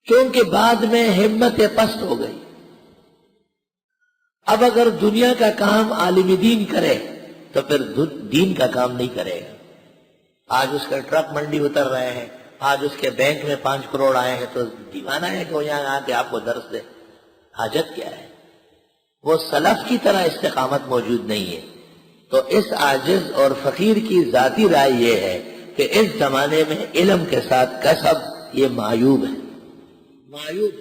کیونکہ بعد میں ہمت پست ہو گئی. اب اگر دنیا کا کام عالم دین کرے تو پھر دین کا کام نہیں کرے گا. آج اس کا ٹرک منڈی اتر رہے ہیں, آج اس کے بینک میں 5 کروڑ آئے ہیں, تو دیوانہ ہے کہ وہ یہاں آ کے آپ کو درس دے؟ حاجت کیا ہے؟ وہ سلف کی طرح استقامت موجود نہیں ہے. تو اس عاجز اور فقیر کی ذاتی رائے یہ ہے کہ اس زمانے میں علم کے ساتھ کسب یہ معیوب ہے, معیوب.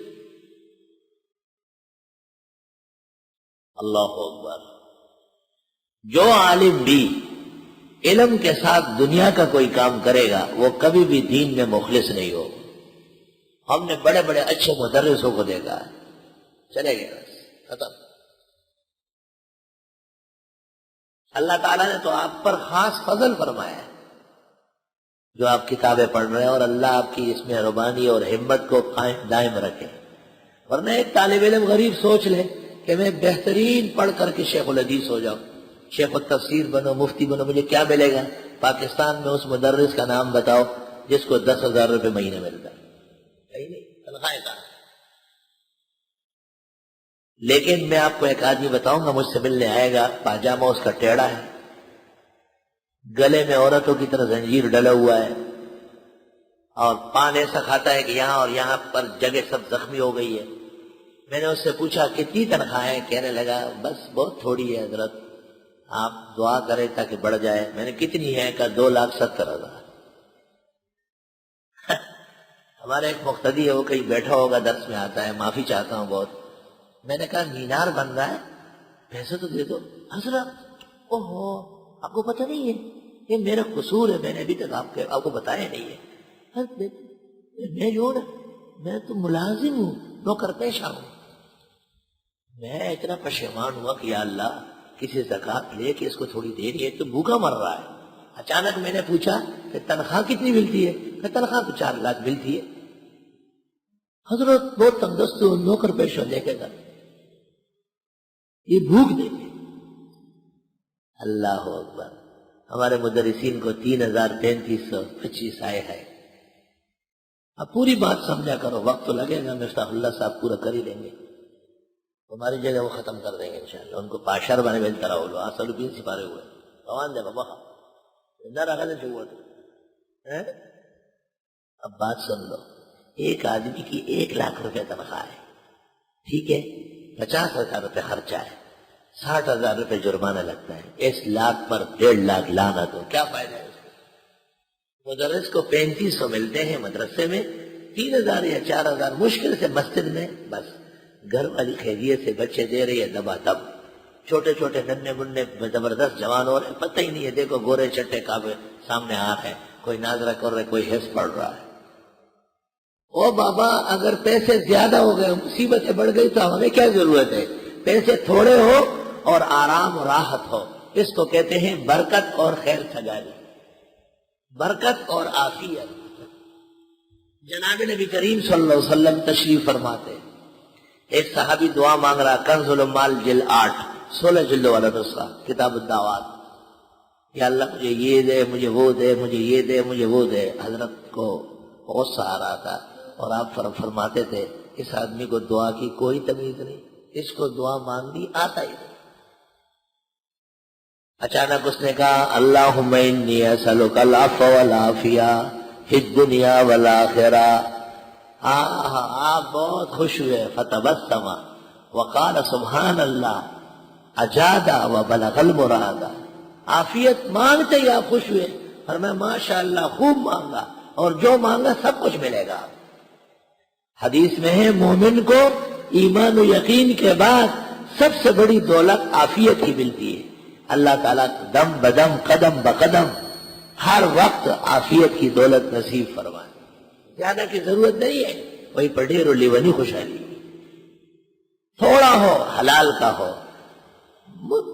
اللہ اکبر. جو عالم بھی علم کے ساتھ دنیا کا کوئی کام کرے گا وہ کبھی بھی دین میں مخلص نہیں ہوگا. ہم نے بڑے بڑے اچھے مدرسوں کو دیکھا ہے, چلے گئے بس, ختم. اللہ تعالیٰ نے تو آپ پر خاص فضل فرمایا ہے جو آپ کتابیں پڑھ رہے ہیں, اور اللہ آپ کی اس میں مہربانی اور ہمت کو قائم دائم رکھے. ورنہ ایک طالب علم غریب سوچ لے کہ میں بہترین پڑھ کر کے شیخ الحدیث ہو جاؤں, شیخ التفسیر بنو, مفتی بنو, مجھے کیا ملے گا؟ پاکستان میں اس مدرس کا نام بتاؤ جس کو 10,000 روپے مہینے ملتا ہے؟ کہیں نہیں, تنخواہیں کہاں. لیکن میں آپ کو ایک آدمی بتاؤں گا, مجھ سے ملنے آئے گا, پاجامہ اس کا ٹیڑھا ہے, گلے میں عورتوں کی طرح زنجیر ڈلا ہوا ہے, اور پان ایسا کھاتا ہے کہ یہاں اور یہاں پر جگہ سب زخمی ہو گئی ہے. میں نے اس سے پوچھا کتنی تنخواہ ہے؟ کہنے لگا بس بہت تھوڑی ہے حضرت, آپ دعا کریں تاکہ بڑھ جائے. میں نے کتنی ہے؟ کہا 2,70,000. ہمارا ایک مقتدی ہے, وہ کہیں بیٹھا ہوگا, درس میں آتا ہے, معافی چاہتا ہوں بہت. میں نے کہا مینار بن رہا ہے, پیسے تو دے دو. حضرت اوہو, آپ کو پتہ نہیں ہے یہ میرا قصور ہے, میں نے ابھی تک آپ کو بتایا نہیں ہے. میں جو میں تو ملازم ہوں, نوکر پیشہ ہوں. میں اتنا پشیمان ہوا کہ یا اللہ کسی زکات لے کے اس کو تھوڑی دیر, یہ تو بھوکا مر رہا ہے. اچانک میں نے پوچھا کہ تنخواہ کتنی ملتی ہے؟ کہ تنخواہ تو 4 لاکھ ملتی ہے. حضرت بہت تندرست ہو, نوکر پیشہ دیکھے گا, یہ بھوک دیکھے. اللہ اکبر. ہمارے مدرسین کو 3,325 آئے ہیں. اب پوری بات سمجھا کرو, وقت تو لگے گا, مفتاح اللہ صاحب پورا کر ہی دیں گے, ہماری جگہ وہ ختم کر دیں گے انشاءاللہ. ان کو پاشر بنے بہت طرح ہو لو, آسلو 3 سپارے ہوئے روان دے بابا نہ رکھا دے چھوڑا تو. اب بات سن لو, ایک آدمی کی 1 لاکھ روپے تنخواہ ہے, ٹھیک ہے, 50,000 روپے خرچہ ہے, 60,000 روپے جرمانہ لگتا ہے. اس لاکھ پر 1.5 لاکھ لعنت ہو, کیا فائدہ ہے اس کو؟ مدرس کو 3500 ملتے ہیں مدرسے میں, 3,000 یا 4,000 مشکل سے مسجد میں. بس گھر والی خیریت سے بچے دے رہی ہے دبا دب, چھوٹے چھوٹے ننھے منھے زبردست جوان ہو رہے ہیں, پتہ ہی نہیں ہے. دیکھو گورے چٹے کعبے سامنے آ رہے ہیں, کوئی ناظرہ کر رہے, کوئی حفظ پڑھ رہا ہے. او بابا اگر پیسے زیادہ ہو گئے, مصیبتیں بڑھ گئی, تو ہمیں کیا ضرورت ہے؟ پیسے تھوڑے ہو اور آرام و راحت ہو, اس کو کہتے ہیں برکت اور خیر سگالی, برکت اور عافیت. جناب نبی کریم صلی اللہ علیہ وسلم تشریف فرماتے, ایک صحابی دعا مانگ رہا, کنز المال جلد 8 16 جلدوں والا نسخہ کتاب الدعوات. یا اللہ مجھے یہ دے, مجھے وہ دے, مجھے یہ دے, مجھے وہ دے. حضرت کو غصہ آ رہا تھا, اور آپ فرماتے تھے اس آدمی کو دعا کی کوئی تمیز نہیں, اس کو دعا مانگنی آتا ہی نہیں. اچانک اس نے کہا اللہم انی اسألک العفو والعافیہ فی الدنیا والآخرہ. آپ بہت خوش ہوئے, فتبسم وقال سبحان اللہ اجادا وبلغ المرادا. عافیت مانگتے ہی آپ خوش ہوئے, اور میں ماشاءاللہ خوب مانگا, اور جو مانگا سب کچھ ملے گا. حدیث میں ہے مومن کو ایمان و یقین کے بعد سب سے بڑی دولت عافیت ہی ملتی ہے. اللہ تعالیٰ دم بدم قدم بقدم ہر وقت عافیت کی دولت نصیب فرمائے. زیادہ کی ضرورت نہیں ہے, وہی پڑھیر اور لیونی خوشحالی, تھوڑا ہو حلال کا ہو,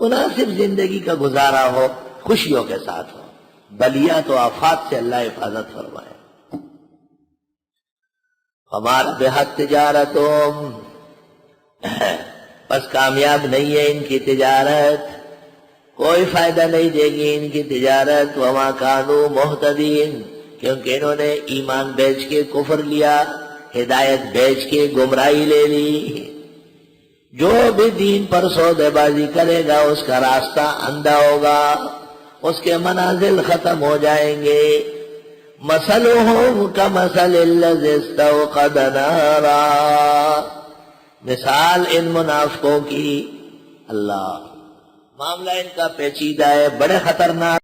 مناسب زندگی کا گزارا ہو, خوشیوں کے ساتھ ہو. بلیات و آفات سے اللہ حفاظت فرمائے. ہمارا بےحد تجارتوں, بس کامیاب نہیں ہے ان کی تجارت, کوئی فائدہ نہیں دے گی ان کی تجارت. وما کانوا مہتدین, کیونکہ انہوں نے ایمان بیچ کے کفر لیا. ہدایت بیچ کے گمراہی لے لی. جو بھی دین پر سودے بازی کرے گا اس کا راستہ اندھا ہوگا، اس کے منازل ختم ہو جائیں گے. مثلهم کمثل الذی استوقد نارا، مثال ان منافقوں کی، اللہ معاملہ ان کا پیچیدہ ہے، بڑے خطرناک